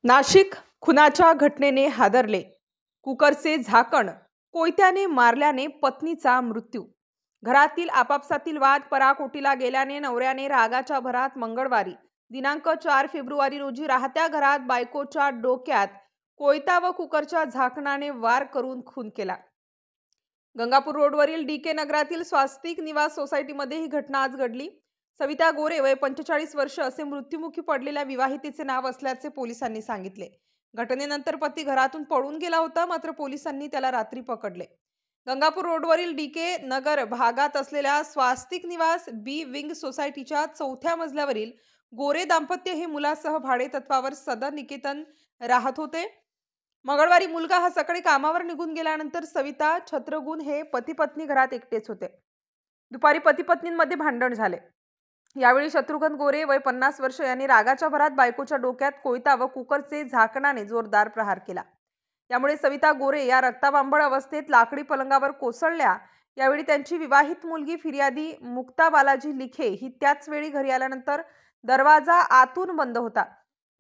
नाशिक खुनाच्या घटनेने हादरले. कुकरचे झाकण कोयत्याने मारल्याने पत्नीचा मृत्यू. घरातील आपापसातील वाद पराकोटीला गेल्याने नवऱ्याने रागाच्या भरात मंगळवारी दिनांक 4 फेब्रुवारी रोजी राहत्या घरात बायकोच्या डोक्यात कोयता व कुकरच्या झाकणाने वार करून खून केला. गंगापूर रोडवरील DK नगरातील स्वास्तिक निवास सोसायटीमध्ये ही घटना आज घडली. सविता गोरे वय 45 वर्ष असे मृत्युमुखी पडलेल्या विवाहितेचे नाव असल्याचे पोलिसांनी सांगितले. घटनेनंतर पती घरातून पळून गेला होता, मात्र पोलिसांनी त्याला रात्री पकडले. गंगापूर रोडवरील DK नगर भागात असलेल्या स्वास्तिक निवास B विंग सोसायटीच्या 4थ्या मजल्यावरील गोरे दाम्पत्य हे मुलासह भाडे तत्वावर सदर निकेतन राहत होते. मंगळवारी मुलगा हा सकाळी कामावर निघून गेल्यानंतर सविता छत्रगुण हे पती पत्नी घरात एकटेच होते. दुपारी पती पत्नींमध्ये भांडण झाले. यावेळी शत्रुघ्न गोरे वय 50 वर्ष यांनी रागाच्या भरात बायकोच्या डोक्यात कोयता व कुकरचे झाकणाने जोरदार प्रहार केला. यामुळे सविता गोरे या रक्ताबांबळ अवस्थेत लाकडी पलंगावर कोसळल्या. यावेळी त्यांची विवाहित मुलगी फिर्यादी मुक्ता बालाजी लिखे ही त्याच वेळी घरी आल्यानंतर दरवाजा आतून बंद होता.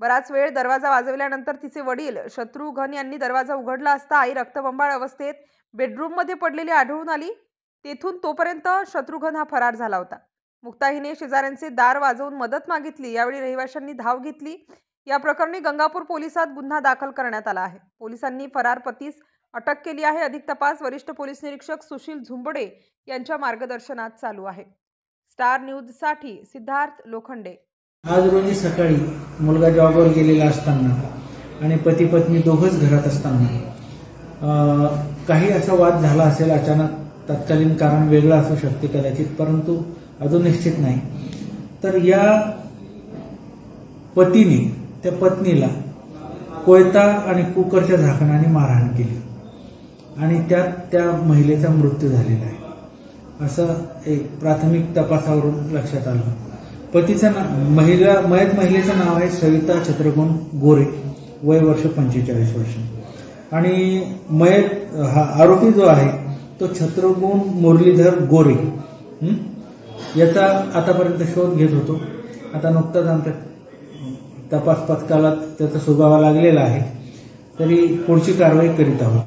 बराच वेळ दरवाजा वाजवल्यानंतर तिचे वडील शत्रुघ्न यांनी दरवाजा उघडला असता आई रक्तबंबाळ अवस्थेत बेडरूममध्ये पडलेली आढळून आली. तेथून तोपर्यंत शत्रुघ्न हा फरार झाला होता. मुक्ता हिने शेजाऱ्यांचे दार वाजवून मदत मागितली. यावेळी रहिवाशांनी धाव घेतली. या प्रकरणी गंगापूर पोलिसात गुन्हा दाखल करण्यात आला आहे. पोलिसांनी फरार पतीस अटक केली आहे. अधिक तपास वरिष्ठ पोलीस निरीक्षक सुशील झुंबडे यांच्या मार्गदर्शनात चालू आहे. स्टार न्यूजसाठी सिद्धार्थ लोखंडे. आज रोजी सकाळी मुलगा जॉबवर गेलेला असताना आणि पती पत्नी दोघंच घरात असताना काही असा वाद झाला असेल. अचानक तत्कालीन कारण वेगळं असू शकते कदाचित, परंतु अजून निश्चित नाही. तर या पतीने त्या पत्नीला कोयता आणि कुकरच्या झाकणाने मारहाण केली आणि त्यात त्या महिलेचा मृत्यू झालेला आहे, असं एक प्राथमिक तपासावरून लक्षात आलं. पतीचं मयत महिलेचं नाव आहे सविता छत्रगुण गोरे, वय वर्ष 45 वर्ष. आणि मयत हा आरोपी जो आहे तो छत्रगुण मुरलीधर गोरे याचा आतापर्यंत शोध घेत होतो. आता नुकताच आमच्या तपास पथकाला त्याचा सुगावा लागलेला आहे, तरी पुढची कारवाई करीत आहोत.